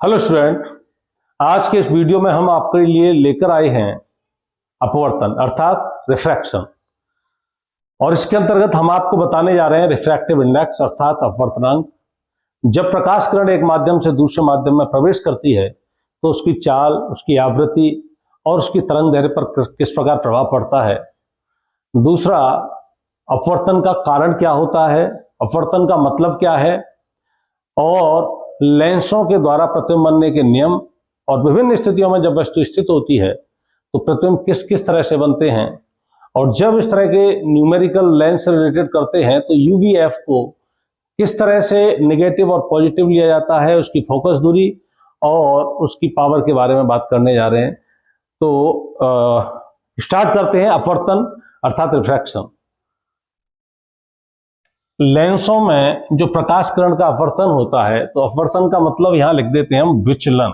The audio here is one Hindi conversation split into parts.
हेलो स्टूडेंट, आज के इस वीडियो में हम आपके लिए लेकर आए हैं अपवर्तन अर्थात रिफ्रैक्शन। और इसके अंतर्गत हम आपको बताने जा रहे हैं रिफ्रैक्टिव इंडेक्स अर्थात अपवर्तनांक। जब प्रकाश किरण एक माध्यम से दूसरे माध्यम में प्रवेश करती है तो उसकी चाल, उसकी आवृत्ति और उसकी तरंग दैर्ध्य पर किस प्रकार प्रभाव पड़ता है। दूसरा, अपवर्तन का कारण क्या होता है, अपवर्तन का मतलब क्या है, और लेंसों के द्वारा प्रतिबिंब बनने के नियम, और विभिन्न स्थितियों में जब वस्तु स्थित होती है तो प्रतिबिंब किस किस तरह से बनते हैं। और जब इस तरह के न्यूमेरिकल लेंस से रिलेटेड करते हैं तो यूवीएफ को किस तरह से नेगेटिव और पॉजिटिव लिया जाता है, उसकी फोकस दूरी और उसकी पावर के बारे में बात करने जा रहे हैं। तो स्टार्ट करते हैं अपवर्तन अर्थात रिफ्रैक्शन। लेंसों में जो प्रकाश किरण का अपवर्तन होता है तो अपवर्तन का मतलब यहां लिख देते हैं हम विचलन।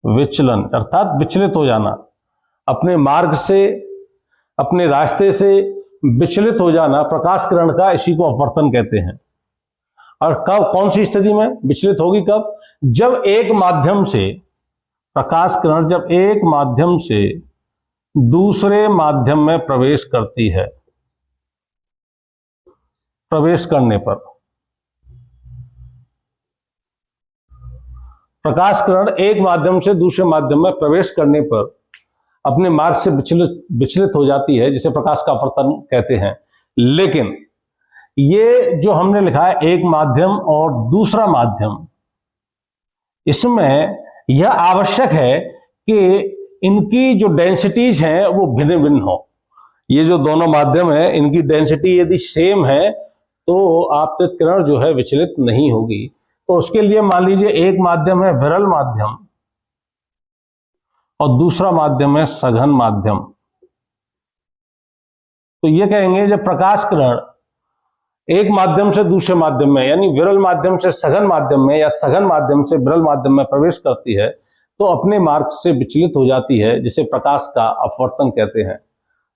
विचलन अर्थात विचलित हो जाना, अपने मार्ग से, अपने रास्ते से विचलित हो जाना प्रकाश किरण का, इसी को अपवर्तन कहते हैं। और कब, कौन सी स्थिति में विचलित होगी, कब, जब एक माध्यम से प्रकाश किरण जब एक माध्यम से दूसरे माध्यम में प्रवेश करती है। प्रवेश करने पर प्रकाश किरण एक माध्यम से दूसरे माध्यम में प्रवेश करने पर अपने मार्ग से विचलित हो जाती है, जिसे प्रकाश का अपवर्तन कहते हैं। लेकिन ये जो हमने लिखा है एक माध्यम और दूसरा माध्यम, इसमें यह आवश्यक है कि इनकी जो डेंसिटीज हैं वो भिन्न भिन्न हो। ये जो दोनों माध्यम है इनकी डेंसिटी यदि सेम है तो आपतित किरण जो है विचलित नहीं होगी। तो उसके लिए मान लीजिए एक माध्यम है विरल माध्यम और दूसरा माध्यम है सघन माध्यम। तो ये कहेंगे जब प्रकाश किरण एक माध्यम से दूसरे माध्यम में, यानी विरल माध्यम से सघन माध्यम में या सघन माध्यम से विरल माध्यम में प्रवेश करती है तो अपने मार्ग से विचलित हो जाती है, जिसे प्रकाश का अपवर्तन कहते हैं,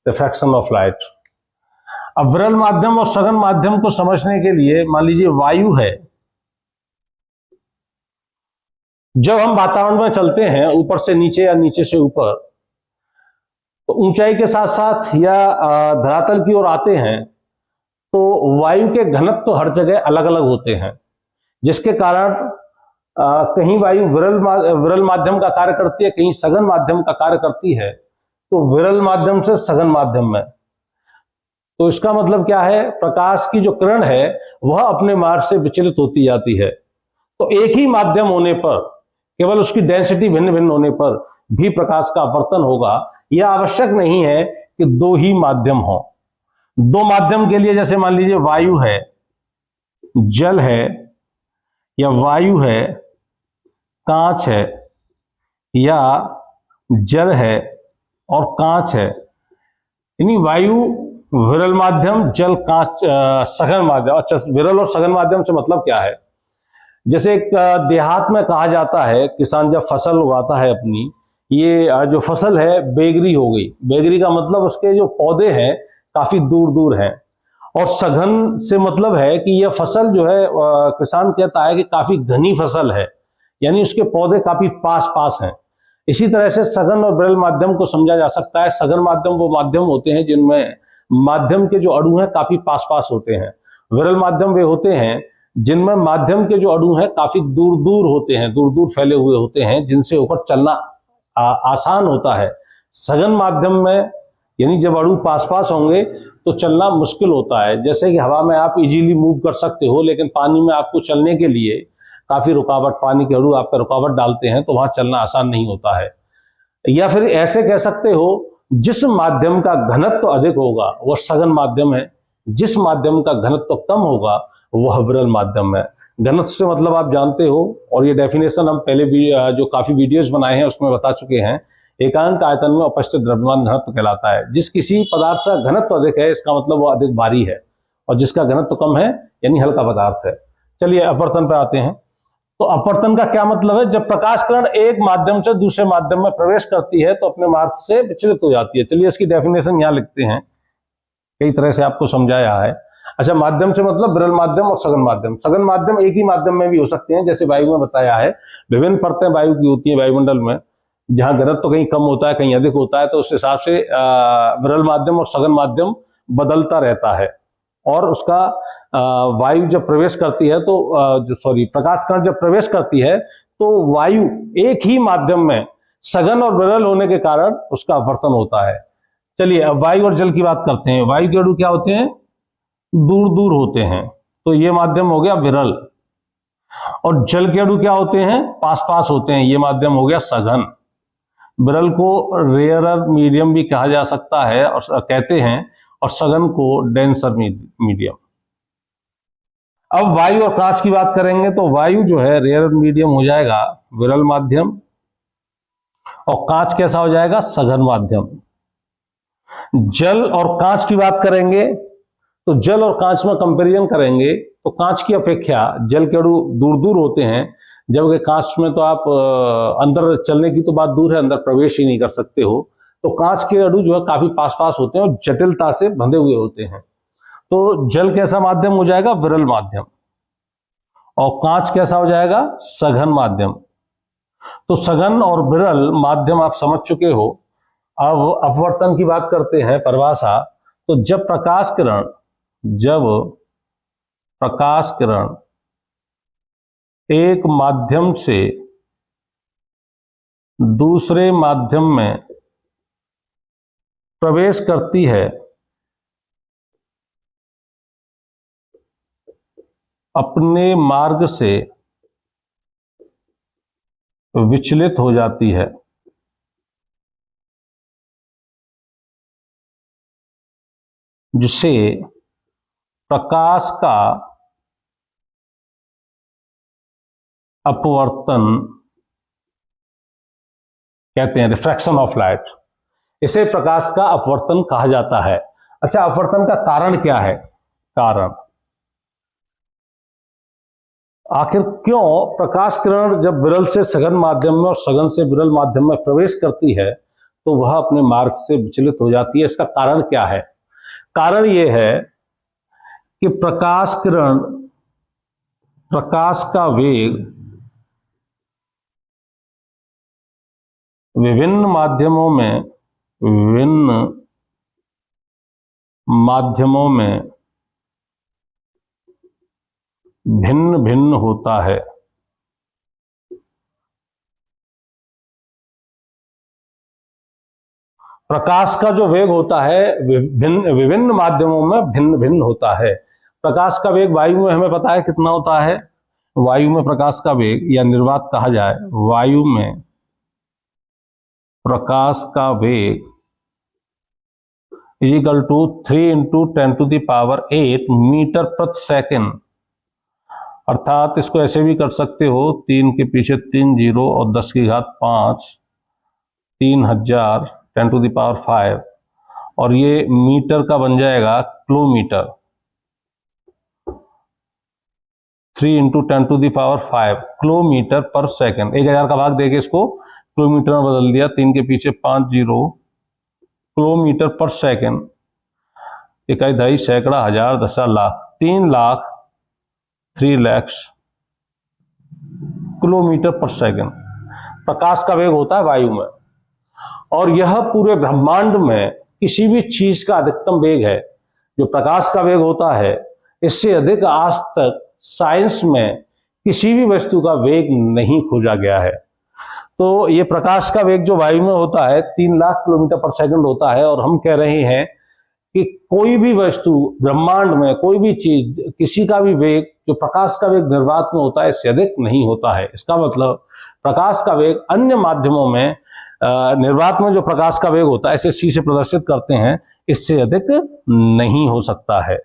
रिफ्रैक्शन ऑफ लाइट। अब विरल माध्यम और सघन माध्यम को समझने के लिए मान लीजिए वायु है। जब हम वातावरण में चलते हैं ऊपर से नीचे या नीचे से ऊपर, तो ऊंचाई के साथ साथ या धरातल की ओर आते हैं तो वायु के घनत्व तो हर जगह अलग अलग होते हैं, जिसके कारण कहीं वायु विरल माध्यम का कार्य करती है, कहीं सघन माध्यम का कार्य करती है। तो विरल माध्यम से सघन माध्यम में, तो इसका मतलब क्या है, प्रकाश की जो किरण है वह अपने मार्ग से विचलित होती जाती है। तो एक ही माध्यम होने पर, केवल उसकी डेंसिटी भिन्न भिन्न होने पर भी प्रकाश का अपवर्तन होगा। यह आवश्यक नहीं है कि दो ही माध्यम हो। दो माध्यम के लिए जैसे मान लीजिए वायु है, जल है, या वायु है, कांच है, या जल है और कांच है, यानी वायु विरल माध्यम, जल कांच, सघन माध्यम। अच्छा, विरल और सघन माध्यम से मतलब क्या है, जैसे एक देहात में कहा जाता है किसान जब फसल उगाता है अपनी, ये जो फसल है बेगरी हो गई। बेगरी का मतलब उसके जो पौधे हैं काफी दूर दूर हैं। और सघन से मतलब है कि यह फसल जो है किसान कहता है कि काफी घनी फसल है, यानी उसके पौधे काफी पास पास हैं। इसी तरह से सघन और विरल माध्यम को समझा जा सकता है। सघन माध्यम वो माध्यम होते हैं जिनमें माध्यम के जो अणु हैं काफी पास पास होते हैं। विरल माध्यम वे होते हैं जिनमें माध्यम के जो अणु हैं काफी दूर दूर होते हैं, दूर दूर फैले हुए होते हैं, जिनसे ऊपर चलना आसान होता है। सघन माध्यम में यानी जब अणु पास पास होंगे तो चलना मुश्किल होता है। जैसे कि हवा में आप इजीली मूव कर सकते हो, लेकिन पानी में आपको चलने के लिए काफी रुकावट, पानी के अणु आपका रुकावट डालते हैं, तो वहां चलना आसान नहीं होता है। या फिर ऐसे कह सकते हो, जिस माध्यम का घनत्व अधिक होगा वह सघन माध्यम है, जिस माध्यम का घनत्व कम होगा वह विरल माध्यम है। घनत्व से मतलब आप जानते हो, और ये डेफिनेशन हम पहले भी जो काफी वीडियोस बनाए हैं उसमें बता चुके हैं। एकांक आयतन में उपस्थित द्रव्यमान घनत्व कहलाता है। जिस किसी पदार्थ का घनत्व अधिक है इसका मतलब वो अधिक भारी है, और जिसका घनत्व कम है यानी हल्का पदार्थ है। चलिए अपवर्तन पर आते हैं। तो अपवर्तन का क्या मतलब है, जब प्रकाश किरण एक माध्यम से दूसरे माध्यम में प्रवेश करती है तो अपने मार्ग से विचलित हो जाती है। चलिए इसकी डेफिनेशन यहां लिखते हैं, कई तरह से आपको समझाया है। अच्छा, माध्यम से मतलब विरल माध्यम और सघन माध्यम। सघन माध्यम एक ही माध्यम में भी हो सकते हैं, जैसे वायु में बताया है विभिन्न परतें वायु की होती है वायुमंडल में, जहां घनत्व तो कहीं कम होता है कहीं अधिक होता है, तो उस हिसाब से विरल माध्यम और सघन माध्यम बदलता रहता है। और उसका वायु जब प्रवेश करती है तो प्रकाश कण जब प्रवेश करती है तो वायु एक ही माध्यम में सघन और विरल होने के कारण उसका अपवर्तन होता है। चलिए अब वायु और जल की बात करते हैं। वायु के अणु क्या होते हैं? दूर दूर होते हैं, तो ये माध्यम हो गया विरल। और जल के अणु क्या होते हैं? पास पास होते हैं, ये माध्यम हो गया सघन। विरल को रेयरर मीडियम भी कहा जा सकता है और कहते हैं, और सघन को डेंसर मीडियम। अब वायु और प्रकाश की बात करेंगे तो वायु जो है रेयरर मीडियम हो जाएगा विरल माध्यम, और कांच कैसा हो जाएगा? सघन माध्यम। जल और कांच की बात करेंगे तो जल और कांच में कंपैरिजन करेंगे तो कांच की अपेक्षा जल के अणु दूर दूर होते हैं, जबकि कांच में तो आप अंदर चलने की तो बात दूर है, अंदर प्रवेश ही नहीं कर सकते हो। तो कांच के अणु जो है काफी पास पास होते हैं और जटिलता से बंधे हुए होते हैं। तो जल कैसा माध्यम हो जाएगा? विरल माध्यम। और कांच कैसा हो जाएगा? सघन माध्यम। तो सघन और विरल माध्यम आप समझ चुके हो। अब अपवर्तन की बात करते हैं, परिभाषा। तो जब प्रकाश किरण एक माध्यम से दूसरे माध्यम में प्रवेश करती है, अपने मार्ग से विचलित हो जाती है, जिसे प्रकाश का अपवर्तन कहते हैं, रिफ्रैक्शन ऑफ लाइट। इसे प्रकाश का अपवर्तन कहा जाता है। अच्छा, अपवर्तन का कारण क्या है? कारण आखिर क्यों प्रकाश किरण जब विरल से सघन माध्यम में और सघन से विरल माध्यम में प्रवेश करती है तो वह अपने मार्ग से विचलित हो जाती है? इसका कारण क्या है? कारण यह है कि प्रकाश का वेग विभिन्न माध्यमों में भिन्न भिन्न होता है। प्रकाश का जो वेग होता है विभिन्न माध्यमों में भिन्न भिन्न होता है। प्रकाश का वेग वायु में हमें पता है कितना होता है। वायु में प्रकाश का वेग, या निर्वात कहा जाए, वायु में प्रकाश का वेग इक्वल टू 3 इंटू 10⁸ मीटर प्रति सेकेंड। अर्थात इसको ऐसे भी कर सकते हो, 3 के पीछे 3 जीरो और 10⁵ 3000 10⁵, और ये मीटर का बन जाएगा किलोमीटर। 3 इंटू 10⁵ किलोमीटर पर सेकेंड। 1000 का भाग देके इसको किलोमीटर में बदल दिया, 3 के पीछे 5 जीरो, किलोमीटर पर सेकेंड। इकाई दहाई सैकड़ा हजार दशा लाख, 3 लाख किलोमीटर पर सेकेंड प्रकाश का वेग होता है वायु में। और यह पूरे ब्रह्मांड में किसी भी चीज का अधिकतम वेग है जो प्रकाश का वेग होता है। इससे अधिक आज तक साइंस में किसी भी वस्तु का वेग नहीं खोजा गया है। तो ये प्रकाश का वेग जो वायु में होता है 3 लाख किलोमीटर पर सेकंड होता है, और हम कह रहे हैं कि कोई भी वस्तु ब्रह्मांड में, कोई भी चीज, किसी का भी वेग जो प्रकाश का वेग निर्वात में होता है इससे अधिक नहीं होता है। इसका मतलब प्रकाश का वेग अन्य माध्यमों में, निर्वात में जो प्रकाश का वेग होता है इसे c से प्रदर्शित करते हैं, इससे अधिक नहीं हो सकता है।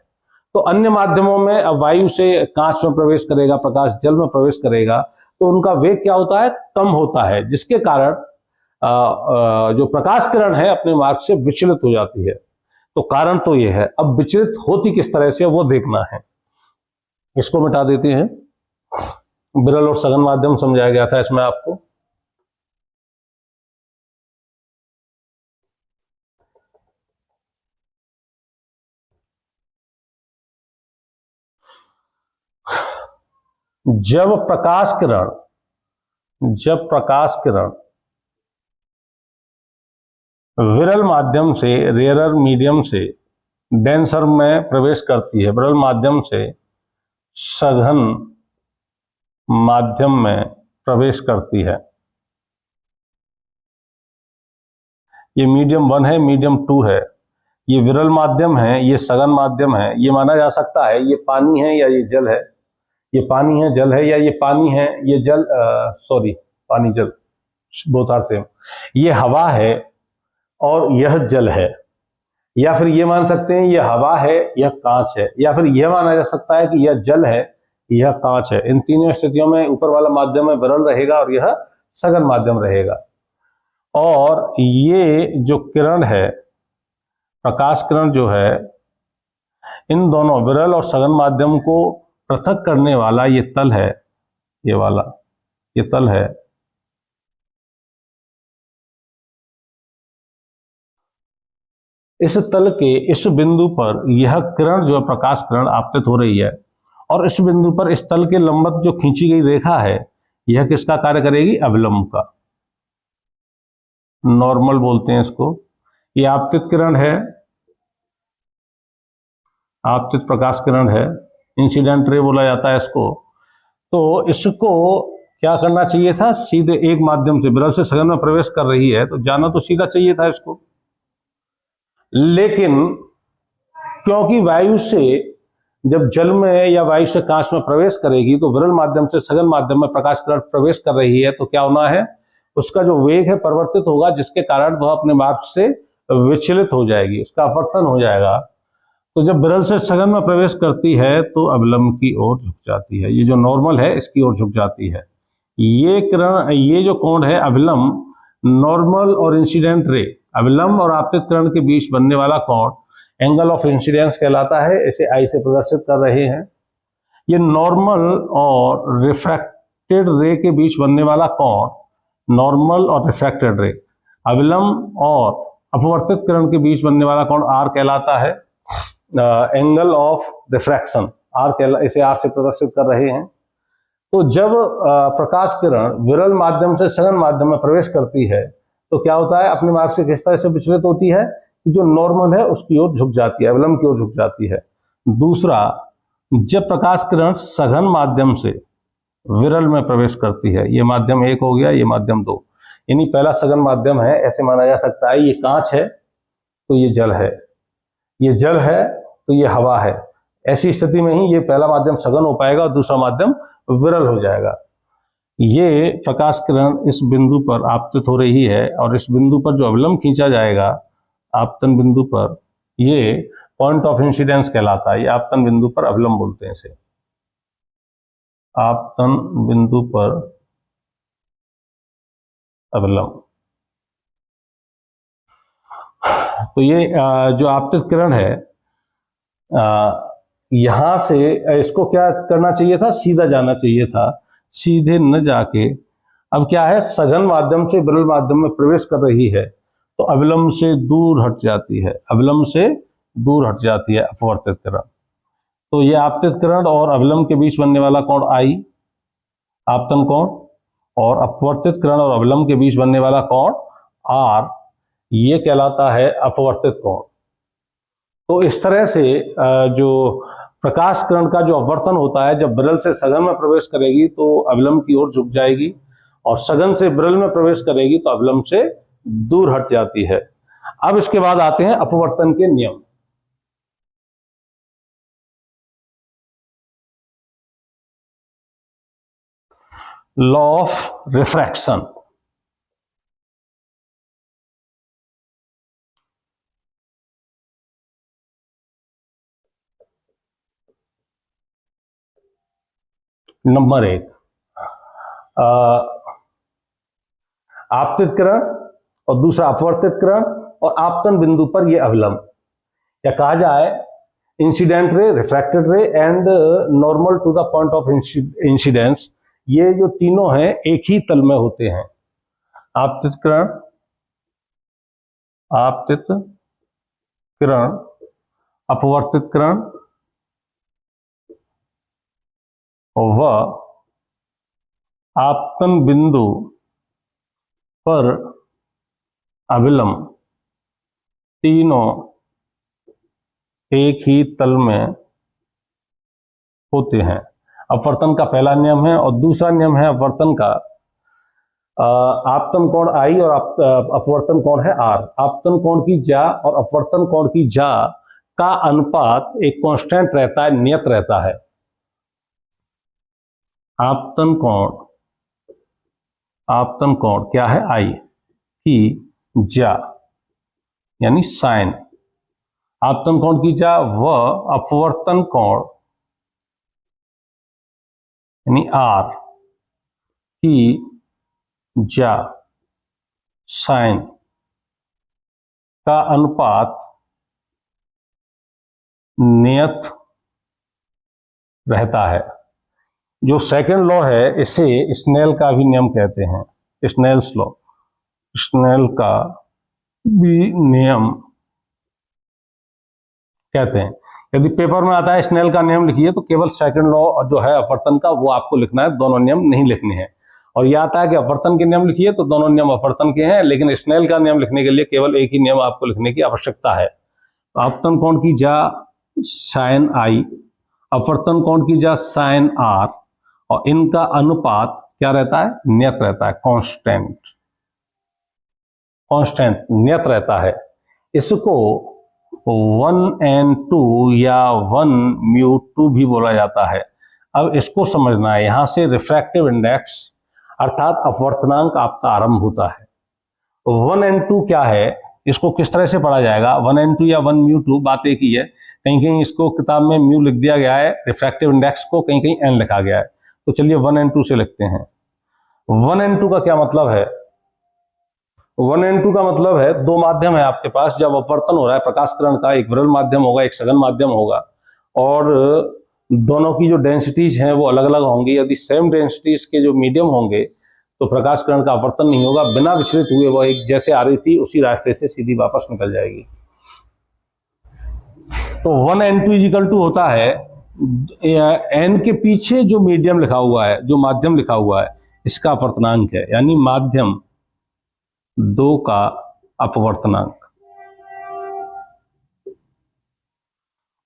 तो अन्य माध्यमों में, अब वायु से कांच में प्रवेश करेगा प्रकाश, जल में प्रवेश करेगा, तो उनका वेग क्या होता है? कम होता है, जिसके कारण जो प्रकाश किरण है अपने मार्ग से विचलित हो जाती है। तो कारण तो यह है। अब विचलित होती किस तरह से वो देखना है। इसको मिटा देते हैं। विरल और सघन माध्यम समझाया गया था इसमें आपको। जब प्रकाश किरण विरल माध्यम से रेयरर मीडियम से डेंसर में प्रवेश करती है, विरल माध्यम से सघन माध्यम में प्रवेश करती है। ये मीडियम 1 है, मीडियम 2 है, ये विरल माध्यम है, ये सघन माध्यम है। ये माना जा सकता है ये पानी है या ये जल है, ये पानी है जल है, या ये पानी है ये जल, पानी जल बोथ आर सेम। ये हवा है और यह जल है, या फिर ये मान सकते हैं यह हवा है यह कांच है, या फिर यह माना जा सकता है कि यह जल है यह कांच है। इन तीनों स्थितियों में ऊपर वाला माध्यम में विरल रहेगा और यह सघन माध्यम रहेगा। और ये जो किरण है, प्रकाश किरण जो है, इन दोनों विरल और सघन माध्यम को पृथक करने वाला ये तल है, ये वाला ये तल है। इस तल के इस बिंदु पर यह किरण जो है प्रकाश किरण आपतित हो रही है, और इस बिंदु पर इस तल के लंबवत जो खींची गई रेखा है यह किसका कार्य करेगी? अविलंब का। नॉर्मल बोलते हैं इसको। ये आपतित किरण है, आपतित प्रकाश किरण है, इंसिडेंट रे बोला जाता है इसको। तो इसको क्या करना चाहिए था? सीधे एक माध्यम से विरल से सघन में प्रवेश कर रही है तो जाना तो सीधा चाहिए था इसको, लेकिन क्योंकि वायु से जब जल में या वायु से कांच में प्रवेश करेगी तो विरल माध्यम से सघन माध्यम में प्रकाश किरण प्रवेश कर रही है, तो क्या होना है? उसका जो वेग है परिवर्तित होगा, जिसके कारण वह अपने मार्ग से विचलित हो जाएगी, उसका अपवर्तन हो जाएगा। तो जब विरल से सघन में प्रवेश करती है तो अविलंब की ओर झुक जाती है। ये जो नॉर्मल है इसकी ओर झुक जाती है। ये किरण, ये जो कोण है अविलंब, नॉर्मल और इंसिडेंट रे, अविलंब और आपतित किरण के बीच बनने वाला कोण एंगल ऑफ इंसिडेंस कहलाता है। इसे आई से प्रदर्शित कर रहे हैं। ये नॉर्मल और रिफ्रैक्टेड रे के बीच बनने वाला कोण, नॉर्मल और रिफ्रैक्टेड रे, अविलंब और अपवर्तित किरण के बीच बनने वाला कोण आर कहलाता है। एंगल ऑफ रिफ्रैक्शन आर, इसे आर से प्रदर्शित कर रहे हैं। तो जब प्रकाश किरण विरल माध्यम से सघन माध्यम में प्रवेश करती है तो क्या होता है? अपने मार्ग से किस तरह से विचलित होती है? जो नॉर्मल है उसकी ओर झुक जाती है, अविलंब की ओर झुक जाती है। दूसरा, जब प्रकाश किरण सघन माध्यम से विरल में प्रवेश करती है, ये माध्यम 1 हो गया, ये माध्यम 2, यानी पहला सघन माध्यम है, ऐसे माना जा सकता है ये कांच है तो ये जल है, ये जल है तो ये हवा है। ऐसी स्थिति में ही ये पहला माध्यम सघन हो पाएगा और दूसरा माध्यम विरल हो जाएगा। ये प्रकाश किरण इस बिंदु पर आपतित हो रही है और इस बिंदु पर जो अविलंब खींचा जाएगा आपतन बिंदु पर, ये पॉइंट ऑफ इंसिडेंस कहलाता है। ये आपतन बिंदु पर अविलंब बोलते हैं इसे, आपतन बिंदु पर अविलंब। तो ये जो आपतित किरण है, यहां से इसको क्या करना चाहिए था? सीधा जाना चाहिए था, सीधे न जाके अब क्या है? सघन माध्यम से विरल माध्यम में प्रवेश कर रही है तो अविलंब से दूर हट जाती है, अविलंब से दूर हट जाती है अपवर्तित किरण। तो ये आपतित किरण और अविलंब के बीच बनने वाला कोण आई, आपतन कोण, और अपवर्तित किरण और अविलंब के बीच बनने वाला कोण आर, ये कहलाता है अपवर्तित कोण। तो इस तरह से जो प्रकाश किरण का जो अपवर्तन होता है, जब विरल से सघन में प्रवेश करेगी तो अविलंब की ओर झुक जाएगी, और सघन से विरल में प्रवेश करेगी तो अविलंब से दूर हट जाती है। अब इसके बाद आते हैं अपवर्तन के नियम। Law of refraction. नंबर 1, आपतित किरण और दूसरा अपवर्तित किरण और आपतन बिंदु पर यह अविलंब, या कहा जाए incident ray, refracted ray and normal to the point of incidence, ये जो तीनों हैं एक ही तल में होते हैं। आपतित किरण, आपतित किरण, अपवर्तित किरण व आपतन बिंदु पर अभिलंब तीनों एक ही तल में होते हैं। अपवर्तन का पहला नियम है। और दूसरा नियम है अपवर्तन का, आपतन कोण आई और अपवर्तन कोण है आर। आपतन कोण की जा और अपवर्तन कोण की जा का अनुपात एक कांस्टेंट रहता है, नियत रहता है। आपतन कोण क्या है, आई की जा यानी साइन, आपतन कोण की जा व अपवर्तन कोण यानी आर की जा साइन का अनुपात नियत रहता है। जो सेकंड लॉ है इसे स्नेल का भी नियम कहते हैं, स्नेल्स लॉ, स्नेल का भी नियम कहते हैं। यदि पेपर में आता है स्नेल का नियम लिखिए तो केवल सेकंड लॉ जो है अपवर्तन का वो आपको लिखना है, दोनों नियम नहीं लिखने हैं। और यह आता है कि अपवर्तन के नियम लिखिए तो दोनों नियम अपवर्तन के हैं, लेकिन स्नेल का नियम लिखने के लिए केवल एक ही नियम आपको लिखने की आवश्यकता है। तो आपतन कोण की जा साइन आई, अपवर्तन कोण की जा साइन आर, और इनका अनुपात क्या रहता है, नियत रहता है, कांस्टेंट नियत रहता है। इसको 1n2 या 1μ2 भी बोला जाता है। अब इसको समझना है, यहां से रिफ्रैक्टिव इंडेक्स अर्थात अपवर्तनांक आपका आरंभ होता है। 1n2 क्या है, इसको किस तरह से पढ़ा जाएगा, 1n2 या 1μ2 बात एक ही है। कहीं कहीं इसको किताब में म्यू लिख दिया गया है, रिफ्रैक्टिव इंडेक्स को कहीं कहीं n लिखा गया है। तो चलिए 1n2 से लिखते हैं। 1n2 का क्या मतलब है, 1n2 का मतलब है दो माध्यम है आपके पास, जब अपवर्तन हो रहा है प्रकाश किरण का, एक विरल माध्यम होगा एक सघन माध्यम होगा, और दोनों की जो डेंसिटीज हैं वो अलग अलग होंगी। यदि सेम डेंसिटीज के जो मीडियम होंगे तो प्रकाश किरण का अपवर्तन नहीं होगा, बिना विचलित हुए वह एक जैसे आ रही थी उसी रास्ते से सीधी वापस निकल जाएगी। तो 1n2 इजिकल टू होता है n के पीछे जो मीडियम लिखा हुआ है, जो माध्यम लिखा हुआ है, इसका अपवर्तनांक है, यानी माध्यम 2 का अपवर्तनांक।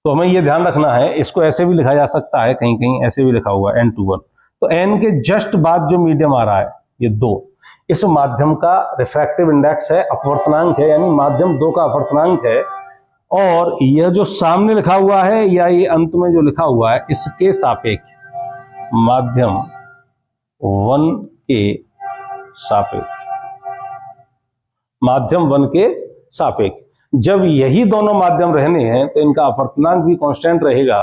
तो हमें यह ध्यान रखना है, इसको ऐसे भी लिखा जा सकता है, कहीं कहीं ऐसे भी लिखा हुआ है n21। तो n के जस्ट बाद जो मीडियम आ रहा है ये 2, इस माध्यम का रिफ्रैक्टिव इंडेक्स है, अपवर्तनांक है, यानी माध्यम 2 का अपवर्तनांक है। और यह जो सामने लिखा हुआ है या ये अंत में जो लिखा हुआ है, इसके सापेक्ष माध्यम 1 के सापेक्ष, माध्यम 1 के सापेक्ष। जब यही दोनों माध्यम रहने हैं तो इनका अपवर्तनांक भी कांस्टेंट रहेगा,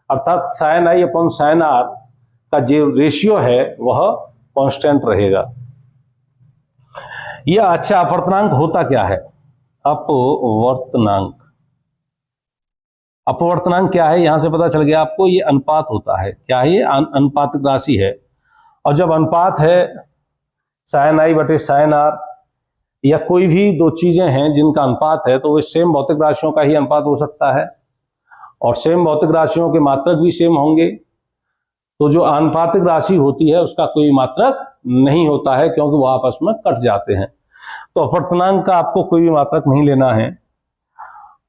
अर्थात sine i upon sine r का जो रेशियो है वह कांस्टेंट रहेगा। यह अच्छा अपवर्तनांक होता क्या है, अपवर्तनांक। अपवर्तनांक क्या है, यहां से पता चल गया आपको, ये अनुपात होता है। क्या है, ये अनुपातिक राशि है। और जब अनुपात है साइन आई बटे साइन आर, या कोई भी दो चीजें हैं जिनका अनुपात है, तो वे सेम भौतिक राशियों का ही अनुपात हो सकता है, और सेम भौतिक राशियों के मात्रक भी सेम होंगे। तो जो आनुपातिक राशि होती है उसका कोई मात्रक नहीं होता है, क्योंकि वह आपस में कट जाते हैं। तो अपवर्तनांक का आपको कोई भी मात्रक नहीं लेना है।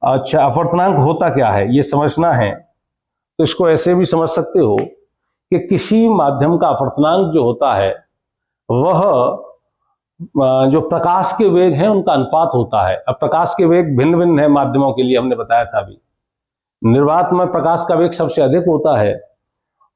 अच्छा, अपवर्तनांक होता क्या है ये समझना है, तो इसको ऐसे भी समझ सकते हो कि किसी माध्यम का अपवर्तनांक जो होता है वह जो प्रकाश के वेग हैं उनका अनुपात होता है। अब प्रकाश के वेग भिन्न भिन्न है माध्यमों के लिए, हमने बताया था अभी। निर्वात में प्रकाश का वेग सबसे अधिक होता है,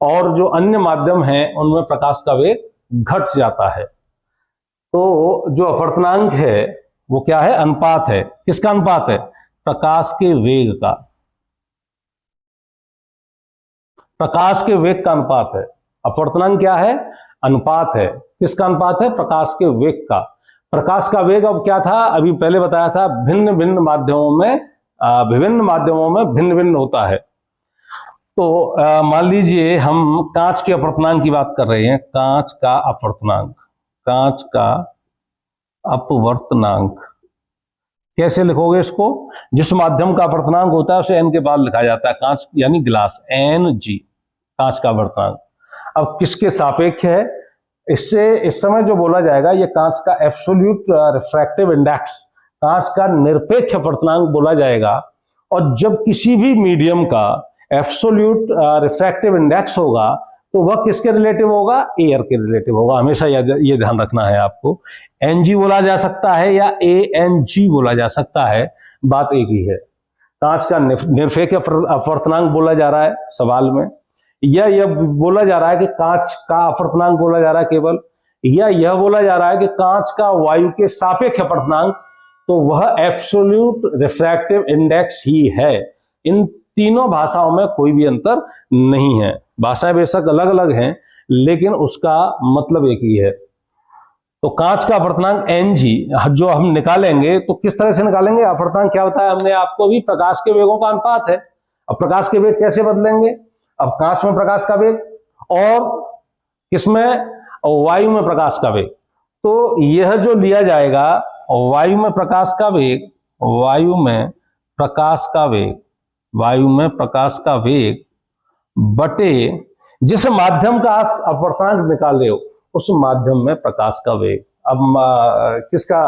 और जो अन्य माध्यम हैं उनमें प्रकाश का वेग घट जाता है। तो जो अपवर्तनांक है वो क्या है, अनुपात है। किसका अनुपात है, प्रकाश के वेग का, प्रकाश के वेग का अनुपात है। अपवर्तनांक क्या है, अनुपात है। किसका अनुपात है, प्रकाश के वेग का। प्रकाश का वेग अब क्या था, अभी पहले बताया था, भिन्न भिन्न माध्यमों में, विभिन्न माध्यमों में भिन्न भिन्न होता है। तो मान लीजिए हम कांच के अपवर्तनांक की बात कर रहे हैं, कांच का अपवर्तनांक, कांच का अपवर्तनांक कैसे लिखोगे इसको, जिस माध्यम का अपवर्तनांक होता है उसे n के बाद लिखा जाता है, कांच यानी गिलास, Ng कांच का अपवर्तनांक। अब किसके सापेक्ष है, इससे इस समय जो बोला जाएगा ये कांच का एब्सोल्यूट रिफ्रैक्टिव इंडेक्स, कांच का निरपेक्ष अपवर्तनांक बोला जाएगा। और जब किसी भी मीडियम का एब्सोल्यूट रिफ्रैक्टिव इंडेक्स होगा तो वह किसके रिलेटिव होगा? एयर के रिलेटिव होगा। हमेशा ये ध्यान रखना है आपको। एनजी बोला जा सकता है या एएनजी बोला जा सकता है, बात एक ही है। कांच का निरपेक्ष अपवर्तनांक बोला जा रहा है सवाल में, या यह बोला जा रहा है कि कांच का अपवर्तनांक बोला जा रहा है केवल, या यह बोला जा रहा है कि कांच का वायु के सापेक्ष अपवर्तनांक, तो वह एब्सोल्यूट रिफ्रैक्टिव इंडेक्स ही है। इन तीनों भाषाओं में कोई भी अंतर नहीं है। भाषाएं बेशक अलग अलग हैं लेकिन उसका मतलब एक ही है। तो कांच का अपवर्तनांक एनजी जो हम निकालेंगे तो किस तरह से निकालेंगे? अपवर्तनांक क्या होता है हमने आपको भी, प्रकाश के वेगों का अनुपात है। अब प्रकाश के वेग कैसे बदलेंगे? अब कांच में प्रकाश का वेग और किसमें? वायु में प्रकाश का वेग। तो यह जो लिया जाएगा वायु में प्रकाश का वेग, वायु में प्रकाश का वेग, वायु में प्रकाश का वेग बटे जिस माध्यम का अपवर्तनांक निकाल रहे हो उस माध्यम में प्रकाश का वेग। अब किसका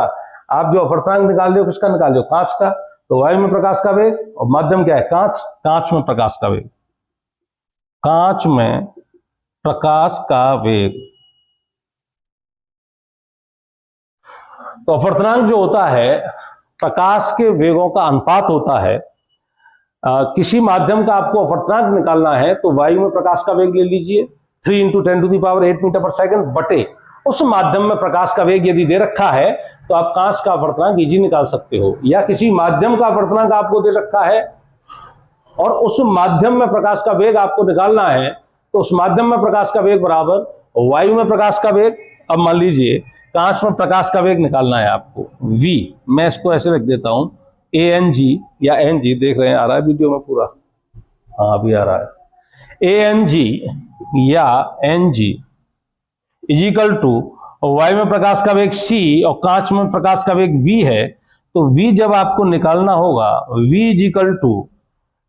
आप जो अपवर्तनांक निकाल रहे हो किसका निकाल रहे हो? कांच का। तो वायु में प्रकाश का वेग और माध्यम क्या है? कांच। कांच में प्रकाश का वेग, कांच में प्रकाश का वेग। तो अपवर्तनांक जो होता है प्रकाश के वेगों का अनुपात होता है। किसी माध्यम का आपको अपवर्तनांक निकालना है तो वायु में प्रकाश का वेग ले लीजिए 3 × 10⁸ मीटर पर सेकंड बटे उस माध्यम में प्रकाश का वेग यदि दे रखा है तो आप कांच का अपवर्तनांक इजी निकाल सकते हो। या किसी माध्यम का अपवर्तनांक आपको दे रखा है और उस माध्यम में प्रकाश का वेग आपको निकालना है तो उस माध्यम में प्रकाश का वेग बराबर वायु में प्रकाश का वेग। अब मान लीजिए कांच में प्रकाश का वेग निकालना है आपको v, मैं इसको ऐसे रख देता हूं ANG या NG, देख रहे हैं आ रहा है वीडियो में पूरा? हाँ अभी आ रहा है। ANG या NG इज इक्वल टू वायु में प्रकाश का वेग c और कांच में प्रकाश का वेग v है। तो v जब आपको निकालना होगा v is equal to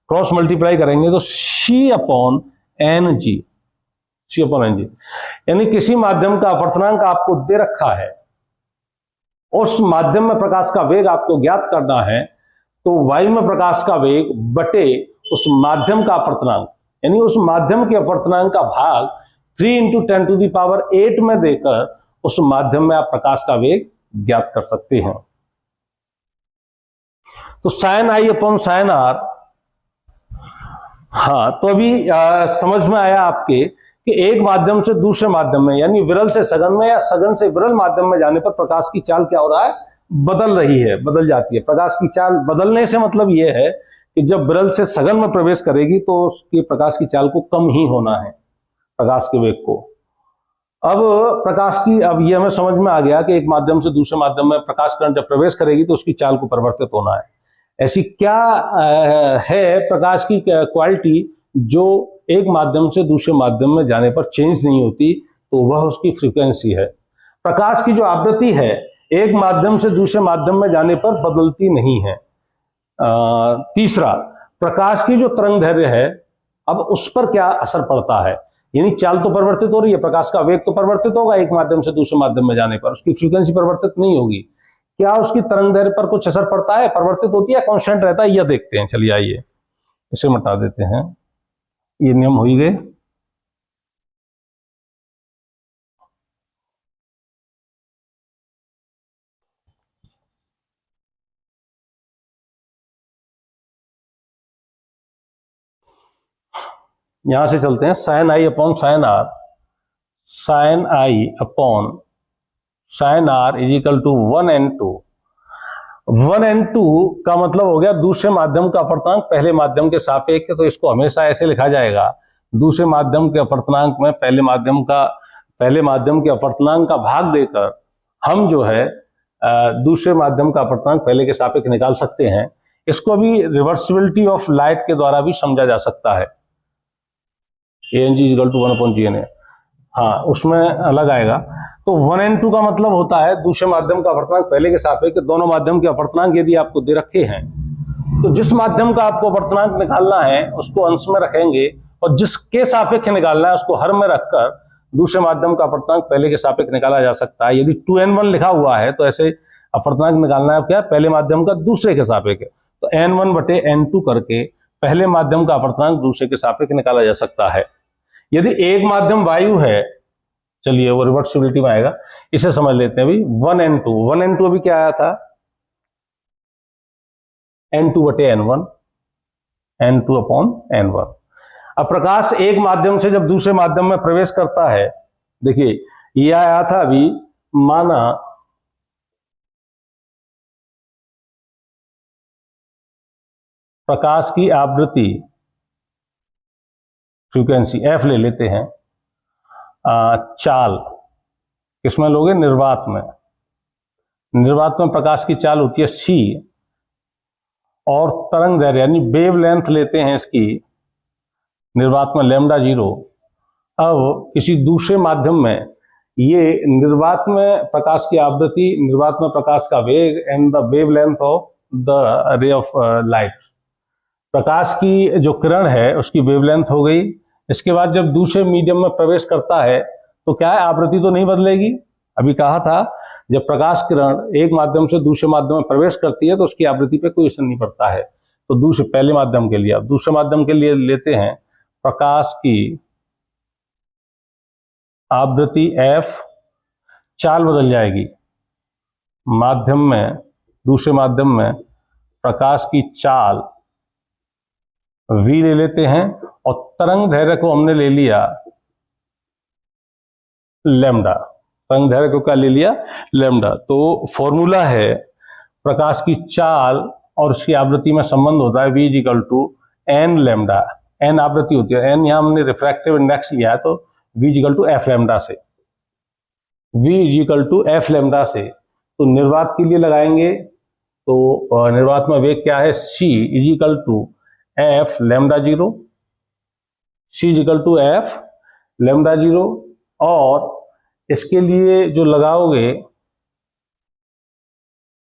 cross multiply करेंगे तो C/NG, C/NG। यानी किसी माध्यम का अपवर्तनांक आपको दे रखा है, उस माध्यम में प्रकाश का वेग आपको ज्ञात करना है तो वायु में प्रकाश का वेग बटे उस माध्यम का अपवर्तनांक, यानी उस माध्यम के अपवर्तनांक का भाग 3 × 10⁸ में देकर उस माध्यम में आप प्रकाश का वेग ज्ञात कर सकते हैं। तो sin I/sin R, हाँ तो अभी समझ में आया आपके कि एक माध्यम से दूसरे माध्यम में यानी विरल से सघन में या सघन से विरल माध्यम में जाने पर प्रकाश की चाल क्या हो रहा है? बदल रही है, बदल जाती है। प्रकाश की चाल बदलने से मतलब यह है कि जब विरल से सघन में प्रवेश करेगी तो उसकी प्रकाश की चाल को कम ही होना है, प्रकाश के वेग को। अब प्रकाश की, अब यह हमें समझ में आ गया कि एक माध्यम से दूसरे माध्यम में प्रकाश कण जब प्रवेश करेगी तो उसकी चाल को परिवर्तित होना है। ऐसी क्या है प्रकाश की क्वालिटी जो एक माध्यम से दूसरे माध्यम में जाने पर चेंज नहीं होती? तो वह उसकी फ्रीक्वेंसी है। प्रकाश की जो आवृत्ति है एक माध्यम से दूसरे माध्यम में जाने पर बदलती नहीं है। तीसरा, प्रकाश की जो तरंग दैर्घ्य है अब उस पर क्या असर पड़ता है? यानी चाल तो परिवर्तित हो रही है, प्रकाश का वेग तो परिवर्तित होगा एक माध्यम से दूसरे माध्यम में जाने पर, उसकी फ्रीक्वेंसी परिवर्तित नहीं होगी। क्या उसकी तरंग दैर्घ्य पर कुछ असर पड़ता है? परिवर्तित होती है, कांस्टेंट रहता है? यह देखते हैं। चलिए आइए इसे मिटा देते हैं, ये नियम हो ही गए। यहां से चलते हैं sin I/sin R, sin I/sin R is equal to 1n2। 1n2 का मतलब हो गया दूसरे माध्यम का अपवर्तनांक पहले माध्यम के सापेक्ष, तो इसको हमेशा ऐसे लिखा जाएगा, दूसरे माध्यम के अपवर्तनांक में पहले माध्यम के अपवर्तनांक का भाग देकर हम जो है दूसरे माध्यम का अपवर्तनांक पहले के सापेक्ष निकाल सकते हैं। इसको भी रिवर्सिबिलिटी ऑफ लाइट के द्वारा भी समझा जा सकता है। ANG = 1/GNA, हाँ उसमें अलग आएगा। तो 1n2 का मतलब होता है दूसरे माध्यम का अपवर्तनांक पहले के सापेक्ष। दोनों माध्यम के अपवर्तनांक यदि आपको दे रखे हैं तो जिस माध्यम का आपको अपवर्तनांक निकालना है उसको अंश में रखेंगे और जिसके सापेक्ष निकालना है उसको हर में रखकर दूसरे माध्यम का अपवर्तनांक पहले के सापेक्ष निकाला जा सकता है। यदि 2n1 लिखा हुआ है तो ऐसे अपवर्तनांक निकालना है क्या, पहले माध्यम का दूसरे के सापेक्ष, तो n1 बटे n2 करके पहले माध्यम का अपवर्तनांक दूसरे के सापेक्ष निकाला जा सकता है। यदि एक माध्यम वायु है, चलिए वो रिवर्सिबिलिटी में आएगा, इसे समझ लेते हैं अभी। 1n2 अभी क्या आया था, n2 बटे n1, n2 अपॉन n1। अब प्रकाश एक माध्यम से जब दूसरे माध्यम में प्रवेश करता है, देखिए ये आया था अभी, माना प्रकाश की आवृत्ति फ्रीक्वेंसी f ले लेते हैं, चाल किसमें लोगे, निर्वात में। निर्वात में प्रकाश की चाल होती है c, और तरंग दैर्घ्य यानी वेव लेंथ लेते हैं इसकी निर्वात में लैम्डा 0। अब किसी दूसरे माध्यम में ये निर्वात में प्रकाश की आवृत्ति, निर्वात में प्रकाश का वेग and the wavelength of the ray of light, प्रकाश की जो किरण है उसकी वेवलेंथ हो गई। इसके बाद जब दूसरे मीडियम में प्रवेश करता है तो क्या है, आवृत्ति तो नहीं बदलेगी। अभी कहा था जब प्रकाश किरण एक माध्यम से दूसरे माध्यम में प्रवेश करती है तो उसकी आवृत्ति पे कोई असर नहीं पड़ता है। तो दूसरे पहले माध्यम के लिए, अब दूसरे माध्यम के लिए लेते हैं प्रकाश की आवृत्ति f, चाल बदल जाएगी। माध्यम में, दूसरे माध्यम में प्रकाश की चाल v ले लेते हैं, और तरंग दैर्घ्य को हमने ले लिया लैम्डा। तरंग दैर्घ्य को क्या ले लिया, लैम्डा। तो फॉर्मूला है प्रकाश की चाल और उसकी आवृत्ति में संबंध होता है v equal to n lambda. n आवृत्ति होती है, n यहां हमने रिफ्रैक्टिव इंडेक्स लिया है, तो v equal to f lambda से, v equal to f lambda से। तो निर्वात के लिए लगाएंगे तो निर्वात में वेग क्या है, c equal to f lambda 0, c equal to f lambda 0। और इसके लिए जो लगाओगे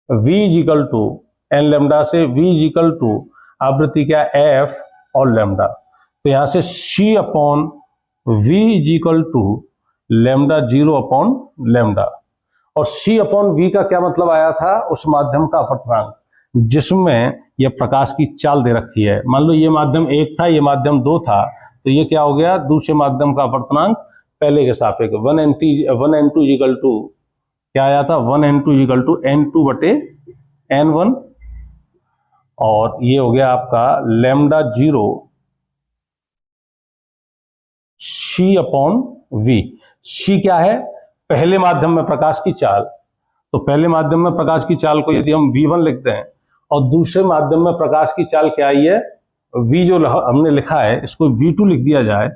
v equal to n lambda से, v इक्वल टू आवृत्ति क्या f और लैम्डा, तो यहां से c upon v equal to lambda 0 upon lambda. और c अपॉन v का क्या मतलब आया था, उस माध्यम का अपवर्तनांक जिसमें यह प्रकाश की चाल दे रखी है। मान लो ये माध्यम 1 था, ये माध्यम 2 था, तो ये क्या हो गया, दूसरे माध्यम का अपवर्तनांक पहले के सापेक्ष 1n2 इक्वल टू क्या आया था, 1n2 इक्वल टू n2 बटे n1, और ये हो गया आपका lambda 0 c upon v। c क्या है, पहले माध्यम में प्रकाश की चाल। तो पहले माध्यम में प्रकाश की चाल को यदि हम v1 लिखते हैं और दूसरे माध्यम में प्रकाश की चाल क्या आई है, v जो हमने लिखा है इसको v2 लिख दिया जाए,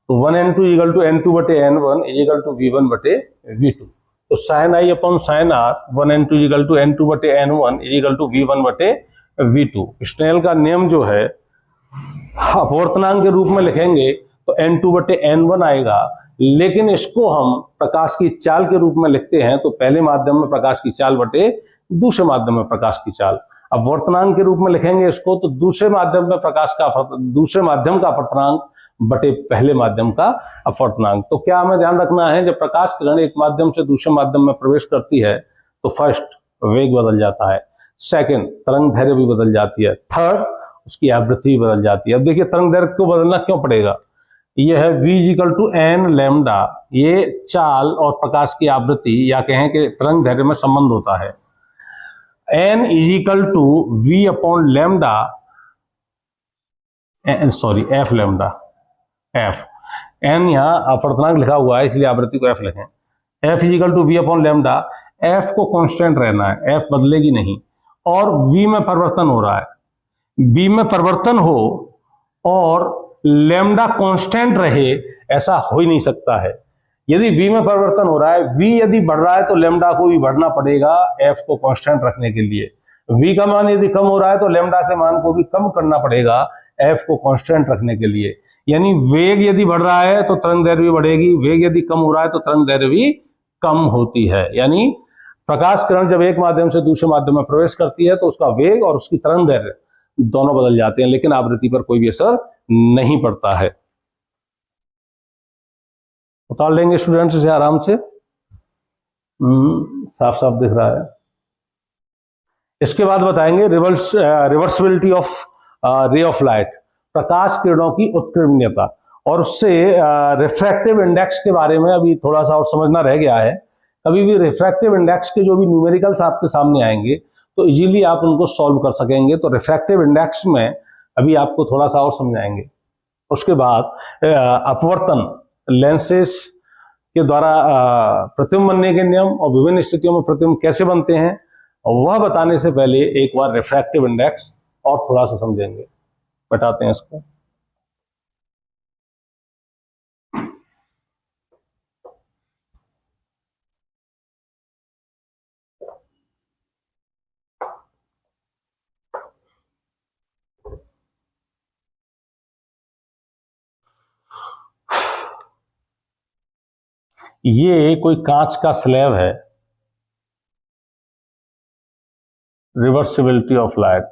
तो 1n2 इक्वल टू n2 बटे n1 इक्वल टू v1 बटे v2। तो sine i upon sine r 1n2 equal to n2 बटे n1 इक्वल टू v1 बटे v2। स्नेल का नियम जो है अपवर्तनांक के रूप में लिखेंगे तो n2 बटे n1 आएगा, लेकिन इसको हम प्रकाश की चाल के रूप में लिखते हैं तो पहले माध्यम में प्रकाश की चाल बटे दूसरे माध्यम में प्रकाश की चाल। अब वर्तनांक के रूप में लिखेंगे इसको तो दूसरे माध्यम में प्रकाश का दूसरे माध्यम का अपवर्तनांक बटे पहले माध्यम का अपवर्तनांक। तो क्या हमें ध्यान रखना है, जब प्रकाश किरण एक माध्यम से दूसरे माध्यम में प्रवेश करती है तो फर्स्ट वेग बदल जाता है, सेकंड तरंग दैर्घ्य भी बदल जाती है, थर्ड उसकी आवृत्ति भी बदल जाती है। अब देखिए तरंग दैर्घ्य को बदलना क्यों पड़ेगा, ये है v equal to n lambda, ये चाल और प्रकाश की आवृत्ति या कहें कि तरंग दैर्घ्य में संबंध होता है। n equal to v upon lambda, sorry f lambda, f n यहाँ अपवर्तनांक लिखा हुआ है इसलिए आवृत्ति को f लिखें। f equal to v upon lambda, f को कांस्टेंट रहना है, f बदलेगी नहीं, और v में परिवर्तन हो रहा है, v में परिवर्तन हो और लैम्डा कांस्टेंट रहे ऐसा हो ही नहीं सकता है। यदि v में परिवर्तन हो रहा है, v यदि बढ़ रहा है तो लैम्डा को भी बढ़ना पड़ेगा f को कांस्टेंट रखने के लिए। v का मान यदि कम हो रहा है तो लैम्डा के मान को भी कम करना पड़ेगा f को कांस्टेंट रखने के लिए। यानी वेग यदि बढ़ रहा है तो तरंग दैर्घ्य भी बढ़ेगी, वेग यदि कम हो रहा है तो तरंग दैर्घ्य भी कम होती है। यानी प्रकाश किरण जब एक माध्यम से दूसरे माध्यम में प्रवेश करती है तो उसका वेग और उसकी तरंग दैर्घ्य दोनों बदल जाते हैं, लेकिन आवृत्ति पर कोई भी असर नहीं पड़ता है। उतार लेंगे स्टूडेंट्स इसे आराम से। साफ साफ दिख रहा है। इसके बाद बताएंगे reversibility of ray of light, प्रकाश किरणों की उत्कीर्णता, और उससे रिफ्रैक्टिव इंडेक्स के बारे में अभी थोड़ा सा और समझना रह गया है। कभी भी रिफ्रैक्टिव इंडेक्स के जो भी न्यूमेरिकल्स आपके सामने आएंगे तो इजीली आप उनको सॉल्व कर सकेंगे। तो रिफ्रैक्टिव इंडेक्स में अभी आपको थोड़ा सा और समझाएंगे। उसके बाद अपवर्तन, लेंसेस के द्वारा प्रतिबिंब बनने के नियम और विभिन्न स्थितियों में प्रतिबिंब कैसे बनते हैं, वह बताने से पहले एक बार रिफ्रैक्टिव इंडेक्स और थोड़ा सा समझेंगे। बताते हैं इसको। ये कोई कांच का स्लैब है, reversibility of light.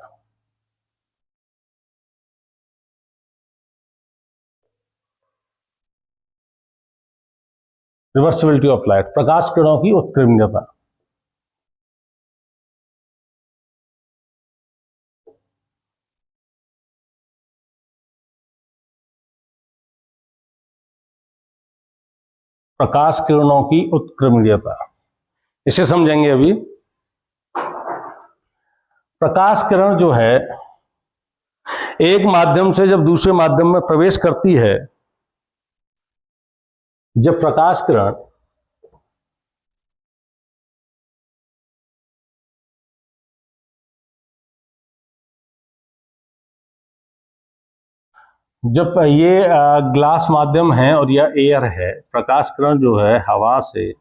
Reversibility of light, प्रकाश किरणों की उत्कीर्णता। प्रकाश किरणों की उत्कीर्णता, इसे समझेंगे अभी। प्रकाश किरण जो है एक माध्यम से जब दूसरे माध्यम में प्रवेश करती है, जब प्रकाश किरण जब ये ग्लास माध्यम है और यह एयर है, प्रकाश किरण जो है हवा से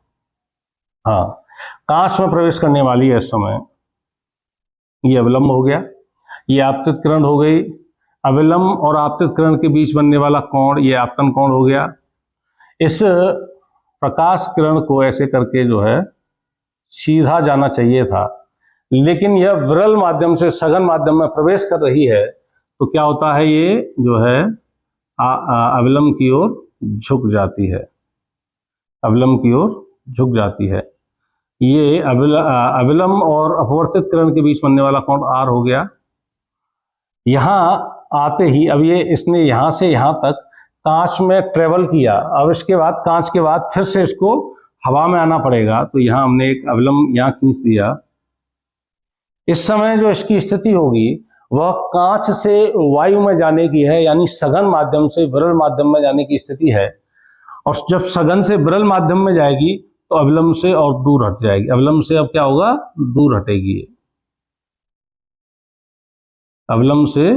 कांच में प्रवेश करने वाली है। इस समय ये अविलंब हो गया, ये आपतित किरण हो गई। अविलंब और आपतित किरण के बीच बनने वाला कोण ये आपतन कोण हो गया। इस प्रकाश किरण को ऐसे करके जो है सीधा जाना चाहिए था, लेकिन यह विरल माध्यम से सघन माध्यम में प्रवेश कर रही है, तो क्या होता है, ये जो है अविलंब की ओर झुक जाती है। अविलंब की ओर झुक जाती है। ये अविलंब और अपवर्तित किरण के बीच बनने वाला कोण R हो गया। यहां आते ही अब ये इसने यहां से यहां तक कांच में ट्रेवल किया। अब इसके बाद कांच के बाद फिर से इसको हवा में आना पड़ेगा, तो यहां हमने एक अविलंब यहां खींच दिया। इस समय जो इसकी स्थिति होगी वह कांच से वायु में जाने की है, यानी सघन माध्यम से विरल माध्यम में जाने की स्थिति है। और जब सघन से विरल माध्यम में जाएगी तो अविलंब से और दूर हट जाएगी। अविलंब से अब क्या होगा, दूर हटेगी, अविलंब से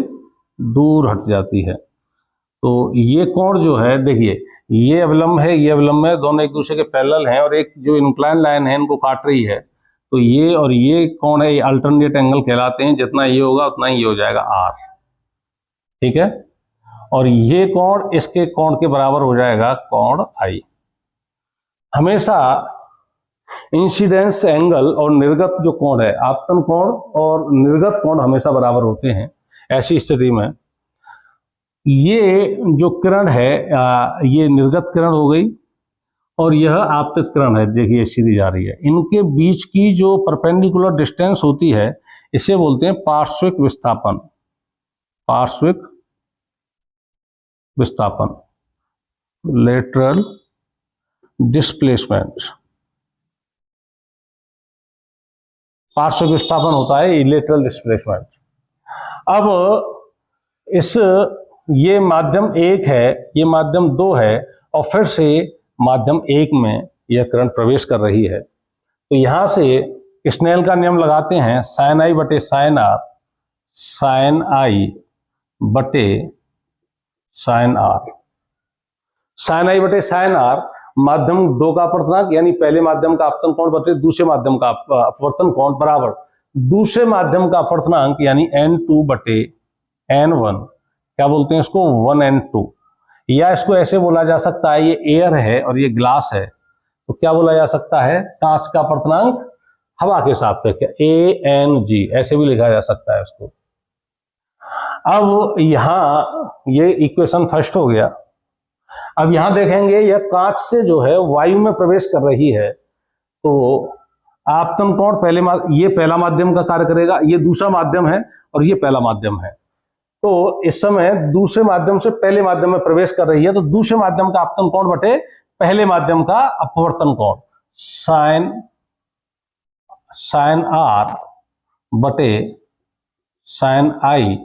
दूर हट जाती है। तो ये कोण जो है, देखिए ये अविलंब है, ये अविलंब है, दोनों एक दूसरे के पैरेलल हैं और एक जो इंक्लाइन लाइन है इनको काट रही है। तो ये और ये कोण है, ये अल्टरनेट एंगल कहलाते हैं। जितना ये होगा उतना ही ये हो जाएगा R, ठीक है। और ये कोण इसके कोण के बराबर हो जाएगा कोण I। हमेशा इंसिडेंस एंगल और निर्गत जो कोण है, आपतन कोण और निर्गत कोण हमेशा बराबर होते हैं। ऐसी स्थिति में ये जो किरण है ये निर्गत किरण हो गई और यह आपतित किरण है, देखिए सीधी जा रही है। इनके बीच की जो परपेंडिकुलर डिस्टेंस होती है इसे बोलते हैं पार्श्विक विस्थापन। पार्श्विक विस्थापन, लेटरल डिस्प्लेसमेंट। पार्श्विक विस्थापन होता है लेटरल डिस्प्लेसमेंट। अब इस ये माध्यम 1 है, ये माध्यम 2 है और फिर से माध्यम 1 में यह किरण प्रवेश कर रही है। तो यहां से स्नेल का नियम लगाते हैं, साइन आई बटे साइन आर, साइन आई बटे साइन आर। साइन आई बटे साइन आर माध्यम 2 का अपवर्तनांक, यानी पहले माध्यम का आपतन कोण बटे दूसरे माध्यम का अपवर्तन कोण बराबर दूसरे माध्यम का अपवर्तनांक यानी N2 बटे N1। क्या बोलते हैं इसको, 1N2। या इसको ऐसे बोला जा सकता है, ये एयर है और ये ग्लास है, तो क्या बोला जा सकता है, कांच का अपवर्तनांक हवा के सापेक्ष ANG, ऐसे भी लिखा जा सकता है इसको। अब यहां ये इक्वेशन फर्स्ट हो गया। अब यहां देखेंगे यह कांच से जो है वायु में प्रवेश कर रही है, तो आपतन कोण ये पहला माध्यम का कार्य करेगा, ये दूसरा माध्यम है और ये पहला माध्यम है। तो इस समय दूसरे माध्यम से पहले माध्यम में प्रवेश कर रही है, तो दूसरे माध्यम का आपतन कोण बटे पहले माध्यम का अपवर्तन कोण साइन आर बटे साइन आई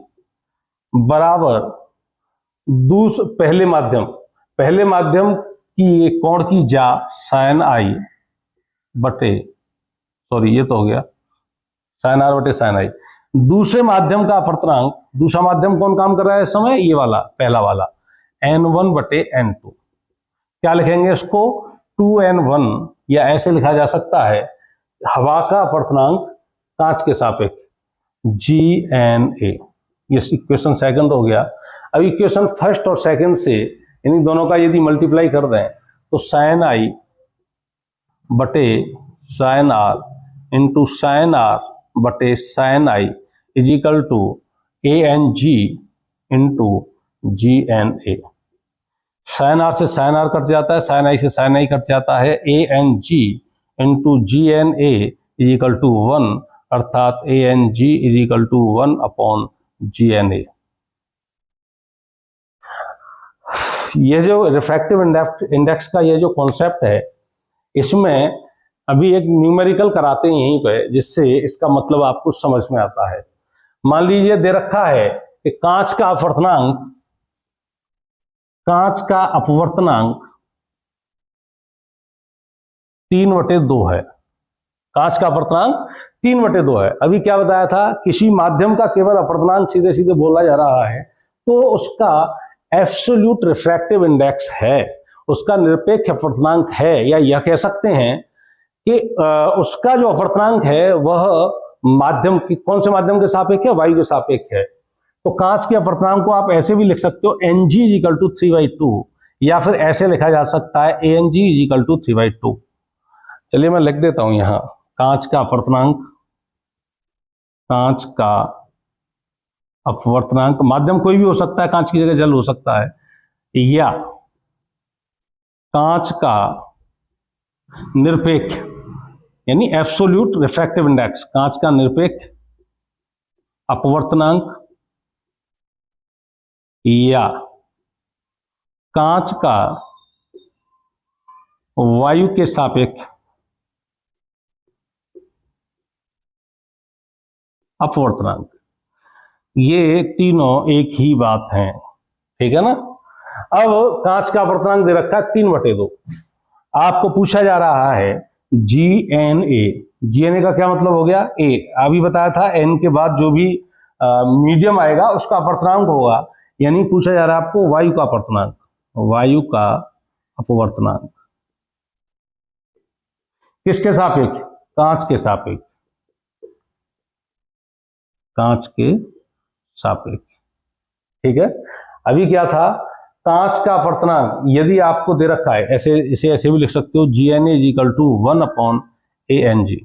बराबर पहले माध्यम की कोण की जा साइन आई बटे, सॉरी ये तो हो गया साइन आर बटे साइन आई, दूसरे माध्यम का अपवर्तनांक, दूसरा माध्यम कौन काम कर रहा है इस समय, ये वाला पहला वाला, n1 बटे n2। क्या लिखेंगे इसको, 2n1, या ऐसे लिखा जा सकता है हवा का अपवर्तनांक कांच के सापेक्ष GNA। ये इक्वेशन सेकंड हो गया। अब इक्वेशन फर्स्ट और सेकंड से इन दोनों का यदि मल्टीप्लाई कर दें तो साइन आई बटे sine R into sine R बटे sine I is equal to ANG into GNA। Sine R से साइन आर कट जाता है, साइन आई से साइन आई कट जाता है, ANG into GNA is equal to 1, अर्थात ANG is equal to 1 upon GNA। ये जो रिफ्रैक्टिव इंडेक्स का ये जो कॉन्सेप्ट है, इसमें अभी एक न्यूमेरिकल कराते हैं यहीं पे, जिससे इसका मतलब आपको समझ में आता है। मान लीजिए दे रखा है कि कांच का अपवर्तनांक 3/2 है। कांच का अपवर्तनांक 3/2 है। अभी क्या बताया था, किसी माध्यम का केवल अपवर्तनांक सीधे सीधे बोला जा रहा है तो उसका एब्सोल्यूट रिफ्रैक्टिव इंडेक्स है, उसका निरपेक्ष अपवर्तनांक है, या यह कह सकते हैं कि उसका जो अपवर्तनांक है वह माध्यम की, कौन से माध्यम के सापेक्ष है, वायु के सापेक्ष है। तो कांच के अपवर्तनांक को आप ऐसे भी लिख सकते हो Ng इक्वल टू 3/2, या फिर ऐसे लिखा जा सकता है Ang इक्वल टू 3/2। चलिए मैं लिख देता हूं यहां, कांच का अपवर्तनांक, माध्यम कोई भी हो सकता है, कांच की जगह जल हो सकता है, या कांच का निरपेक्ष यानी एब्सोल्यूट रिफ्रैक्टिव इंडेक्स, कांच का निरपेक्ष अपवर्तनांक, या कांच का वायु के सापेक्ष अपवर्तनांक। ये तीनों एक ही बात है, ठीक है ना। अब कांच का अपवर्तनांक दे रखा है 3/2, आपको पूछा जा रहा है GNA का क्या मतलब हो गया, A। अभी बताया था N के बाद जो भी मीडियम आएगा उसका अपवर्तनांक होगा, यानी पूछा जा रहा है आपको वायु का अपवर्तनांक किसके सापेक्ष, कांच के सापेक्ष, ठीक है। अभी क्या था, कांच का अपवर्तनांक यदि आपको दे रखा है, ऐसे भी लिख सकते हो GNA is equal to 1 upon ANG।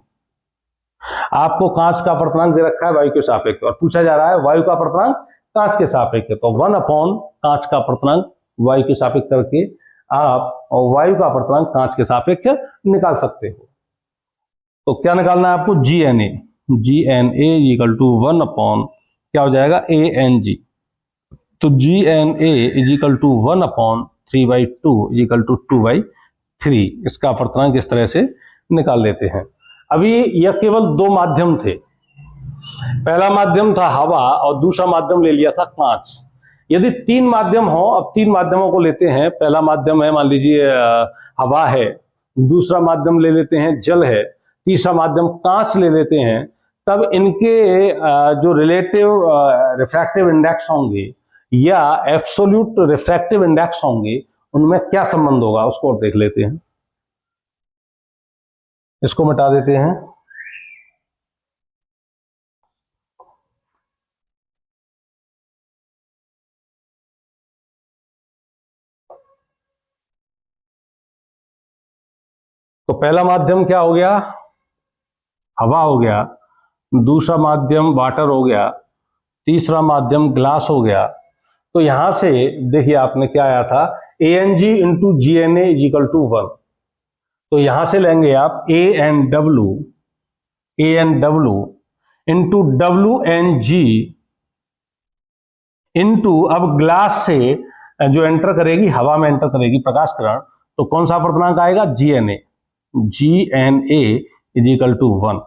आपको कांच का अपवर्तनांक दे रखा है वायु के सापेक्ष, और पूछा जा रहा है वायु का अपवर्तनांक कांच के सापेक्ष है, तो 1 अपॉन कांच का अपवर्तनांक वायु के सापेक्ष करके आप वायु का अपवर्तनांक कांच के सापेक्ष निकाल सकते हो। तो क्या निकालना है आपको, GNA इक्वल टू 1 अपॉन क्या हो जाएगा, ANG। तो GNA is equal to 1 upon 3/2 is equal to 2/3। इसका अपवर्तनांक इस तरह से निकाल लेते हैं। अभी यह केवल 2 माध्यम थे, पहला माध्यम था हवा और दूसरा माध्यम ले लिया था कांच। यदि 3 माध्यम हो, अब 3 माध्यमों को लेते हैं, पहला माध्यम है मान लीजिए हवा है, दूसरा माध्यम ले लेते हैं जल है, तीसरा माध्यम कांच ले लेते हैं, तब इनके जो रिलेटिव रिफ्रैक्टिव इंडेक्स होंगे या एब्सोल्यूट रिफ्रैक्टिव इंडेक्स होंगे, उनमें क्या संबंध होगा उसको देख लेते हैं। इसको मिटा देते हैं। तो पहला माध्यम क्या हो गया, हवा हो गया, दूसरा माध्यम वाटर हो गया, तीसरा माध्यम ग्लास हो गया। तो यहां से देखिए आपने क्या आया था, ANG into GNA is equal to 1। तो यहां से लेंगे आप ANW इंटू WNG इंटू, अब ग्लास से जो एंटर करेगी, हवा में एंटर करेगी प्रकाश किरण, तो कौन सा अपर्तनांक आएगा? GNA is equal to 1।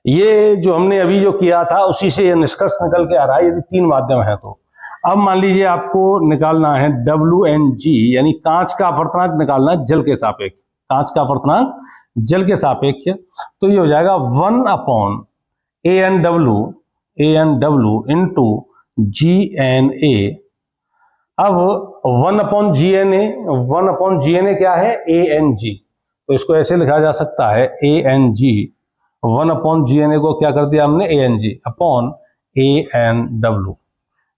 ये जो हमने अभी जो किया था उसी से ये निष्कर्ष निकल के आ रहा है यदि 3 माध्यम है तो। अब मान लीजिए आपको निकालना है WNG, यानी कांच का अपर्तनांक निकालना है जल के सापेक्ष, कांच का अपर्तनांक जल के सापेक्ष, तो ये हो जाएगा 1 अपॉन ANW इंटू GNA। अब 1 अपॉन GNA क्या है? ANG, तो इसको ऐसे लिखा जा सकता है ANG, 1 अपॉन GNA को क्या कर दिया हमने? ANG अपॉन ANW,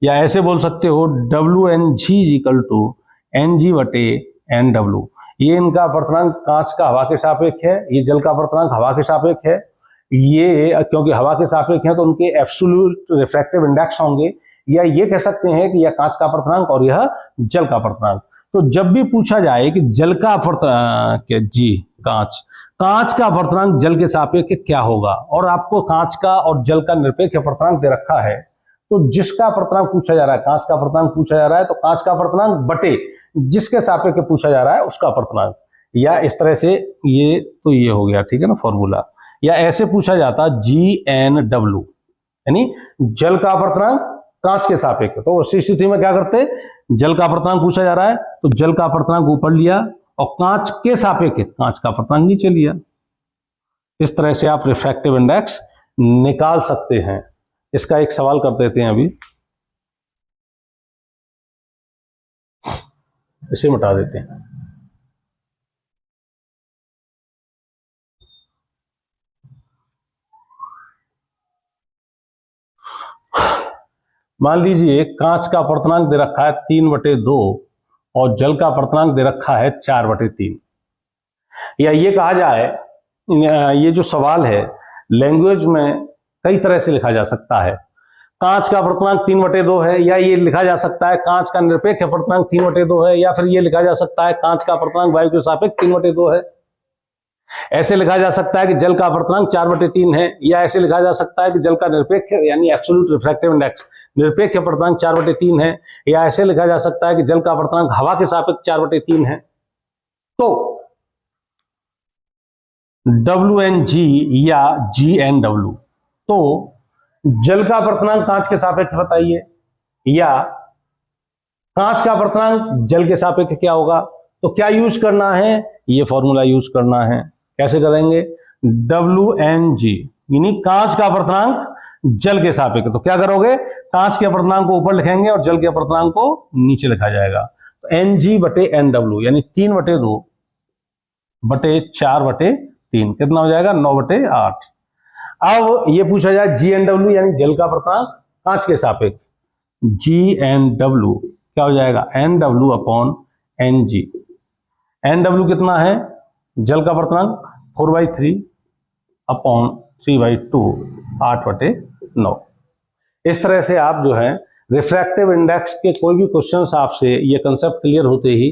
या ऐसे बोल सकते हो WNG इक्वल टू NG बटे NW। ये इनका अपर्तनांक कांच का हवा के सापेक्ष है, ये जल का अपर्तनांक हवा के सापेक्ष है। ये क्योंकि हवा के सापेक्ष है तो उनके एब्सोल्यूट रिफ्रैक्टिव इंडेक्स होंगे, या ये कह सकते हैं कि यह कांच का अपर्तनांक और यह जल का अपर्तनांक। तो जब भी पूछा जाए कि जल का अपर्तनांक कांच का अपर्तनांक जल के सापेक्ष क्या होगा, और आपको कांच का और जल का निरपेक्ष अपर्तनांक दे रखा है, तो जिसका अपर्तनांक पूछा जा रहा है, कांच का अपर्तनांक पूछा जा रहा है, तो कांच का अपर्तनांक बटे जिसके सापेक्ष पूछा जा रहा है उसका अपर्तनांक, या इस तरह से ये तो ये हो गया, ठीक है ना फॉर्मूला। या ऐसे पूछा जाता GNW, यानी जल का अपर्तनांक कांच के सापेक्ष। तो उसी स्थिति में क्या करते, जल का अपर्तनांक पूछा जा रहा है तो जल का अपर्तनांक ऊपर लिया और कांच के सापेक्ष कांच का अपर्तनांक नीचे लिया। इस तरह से आप रिफ्रैक्टिव इंडेक्स निकाल सकते हैं। इसका एक सवाल कर देते हैं, अभी इसे मिटा देते हैं। मान लीजिए कांच का अपर्तनांक दे रखा है 3/2 और जल का अपर्तनांक दे रखा है 4/3। या ये कहा जाए, ये जो सवाल है लैंग्वेज में कई तरह से लिखा जा सकता है। कांच का अपर्तनांक 3/2 है, या ये लिखा जा सकता है कांच का निरपेक्ष अपर्तनांक 3/2 है, या फिर ये लिखा जा सकता है कांच का अपर्तनांक वायु के सापेक्ष 3/2 है। ऐसे लिखा जा सकता है कि जल का अपर्तनांक 4/3 है, या ऐसे लिखा जा सकता है कि जल का निरपेक्ष यानी एब्सोल्यूट रिफ्रैक्टिव इंडेक्स निरपेक्ष अपर्तनांक 4/3 है, या ऐसे लिखा जा सकता है कि जल का अपर्तनांक हवा के सापेक्ष 4/3 है। तो WNG या GNW, तो जल का अपर्तनांक कांच के सापेक्ष बताइए, या कांच का अपर्तनांक जल के सापेक्ष क्या होगा। तो क्या यूज करना है, ये फॉर्मूला यूज करना है। कैसे करेंगे? WNG यानी कांच का अपर्तनांक जल के सापेक्ष। तो क्या करोगे, कांच के अपर्तनांक को ऊपर लिखेंगे और जल के अपर्तनांक को नीचे लिखा जाएगा। तो NG बटे NW यानी 3/2 बटे 4/3 कितना हो जाएगा? 9/8। अब ये पूछा जाए GNW यानी जल का अपर्तनांक कांच के सापेक्ष, GNW क्या हो जाएगा? NW upon NG। NW कितना है? जल का अपर्तनांक 4/3 अपॉन 3/2 8/9। इस तरह से आप जो है रिफ्रैक्टिव इंडेक्स के कोई भी क्वेश्चंस आपसे ये कंसेप्ट क्लियर होते ही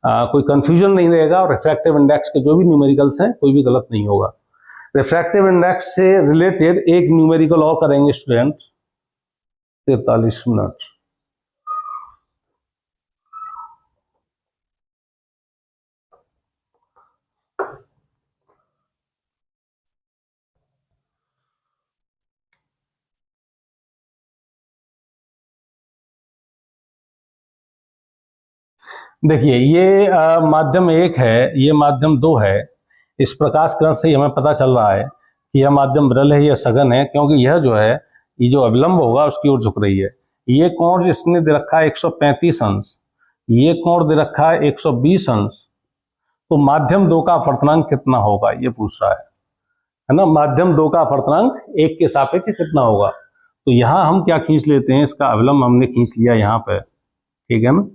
कोई कंफ्यूजन नहीं रहेगा, और रिफ्रैक्टिव इंडेक्स के जो भी न्यूमेरिकल्स हैं कोई भी गलत नहीं होगा। रिफ्रैक्टिव इंडेक्स से रिलेटेड एक न्यूमेरिकल और करेंगे स्टूडेंट, 43 मिनट। देखिए ये माध्यम 1 है, ये माध्यम 2 है। इस प्रकाश किरण से हमें पता चल रहा है कि यह माध्यम विरल है या सघन है, क्योंकि यह जो है ये जो अविलंब होगा उसकी ओर झुक रही है। ये कोण इसने दे रखा है 135 अंश, ये कोण दे रखा है 120 अंश। तो माध्यम 2 का अपर्तनांक कितना होगा ये पूछ रहा है ना। माध्यम 2 का अपर्तनांक 1 के सापेक्ष कितना होगा। तो यहां हम क्या खींच लेते हैं, इसका अविलंब हमने खींच लिया यहाँ पे, ठीक है ना।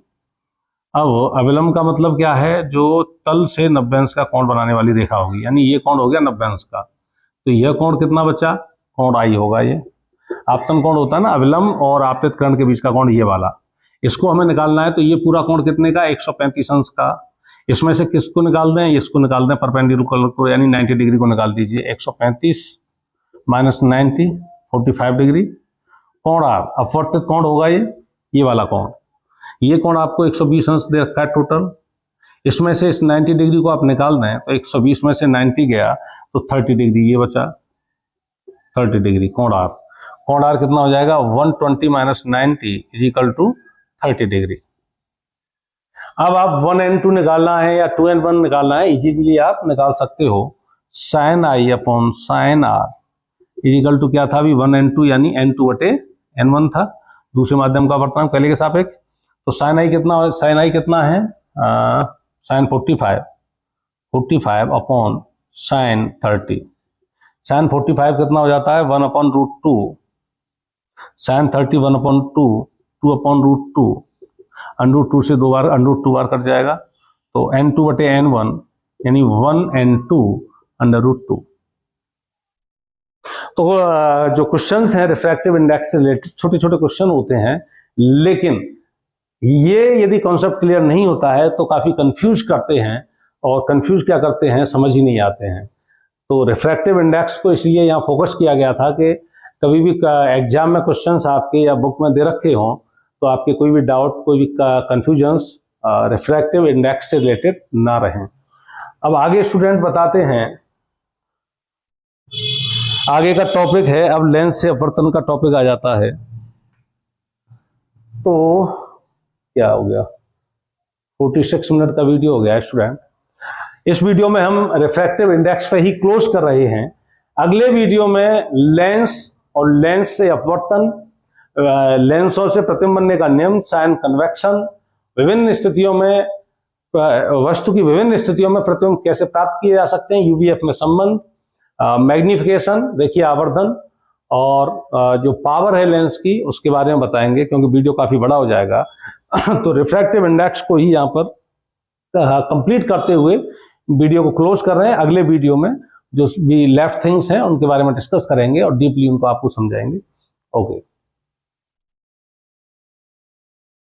अब अविलंब का मतलब क्या है, जो तल से 90 अंश का कोण बनाने वाली रेखा होगी, यानी ये कोण हो गया 90 अंश का। तो यह कोण कितना बचा? कोण आई होगा। ये आपतन कोण होता है ना, अविलंब और आपतित किरण के बीच का कोण, ये वाला। इसको हमें निकालना है, तो ये पूरा कोण कितने का, 135 अंश का। इसमें से किसको निकाल दें, इसको निकाल दें, परपेंडिकुलर को, यानी 90 डिग्री को निकाल दीजिए। 135 माइनस 90 45 डिग्री। कोण आर, अपवर्तित कोण होगा ये वाला कोण। ये कोण आपको 120 अंश दे रखा है टोटल। इसमें से इस 90 डिग्री को आप निकाल दें तो 120 में से 90 गया तो 30 डिग्री ये बचा, 30 डिग्री कोण आर। कोण आर कितना हो जाएगा, 120 minus 90 is equal to 30 degree. अब आप 1n2 निकालना है या 2n1 निकालना है, इजीली आप निकाल सकते हो। Sine i upon sine r is equal to क्या था अभी, 1n2 यानी n2 बटे n1 था, दूसरे माध्यम का वर्तमान पहले के सापेक्ष। तो साइन आई कितना है, साइन 45 अपॉन साइन 30। साइन 45 कितना हो जाता है, 1/√2। साइन 30 1/2, 2/√2। √2 से 2 बार √2 बार कट जाएगा, तो n2 बटे n1 यानी 1n2 √2। तो जो क्वेश्चंस हैं रिफ्रैक्टिव इंडेक्स से रिलेटेड छोटे छोटे क्वेश्चन होते हैं, लेकिन ये यदि कॉन्सेप्ट क्लियर नहीं होता है तो काफी कंफ्यूज करते हैं, और कंफ्यूज क्या करते हैं समझ ही नहीं आते हैं। तो रिफ्रैक्टिव इंडेक्स को इसलिए यहाँ फोकस किया गया था कि कभी भी एग्जाम में क्वेश्चंस आपके या बुक में दे रखे हों तो आपके कोई भी डाउट, कोई भी कंफ्यूजन्स रिफ्रैक्टिव इंडेक्स से रिलेटेड ना रहें। अब आगे स्टूडेंट बताते हैं, आगे का टॉपिक है, अब लेंस से अपवर्तन का टॉपिक आ जाता है। तो क्या हो गया, 46 मिनट का वीडियो हो गया स्टूडेंट। इस वीडियो में हम रिफ्रैक्टिव इंडेक्स पे ही क्लोज कर रहे हैं। अगले वीडियो में लेंस और लेंस से अपवर्तन, लेंसों से प्रतिबिंब बनने का नियम, साइन कन्वेक्शन, विभिन्न स्थितियों में वस्तु की विभिन्न स्थितियों में प्रतिबिंब कैसे प्राप्त किए जा सकते हैं, यूवीएफ में संबंध, मैग्निफिकेशन, देखिए आवर्धन, और जो पावर है लेंस की उसके बारे में बताएंगे, क्योंकि वीडियो काफी बड़ा हो जाएगा। तो रिफ्रैक्टिव इंडेक्स को ही यहाँ पर कंप्लीट करते हुए वीडियो को क्लोज कर रहे हैं। अगले वीडियो में जो भी लेफ्ट थिंग्स हैं उनके बारे में डिस्कस करेंगे और डीपली उनको आपको समझाएंगे। ओके।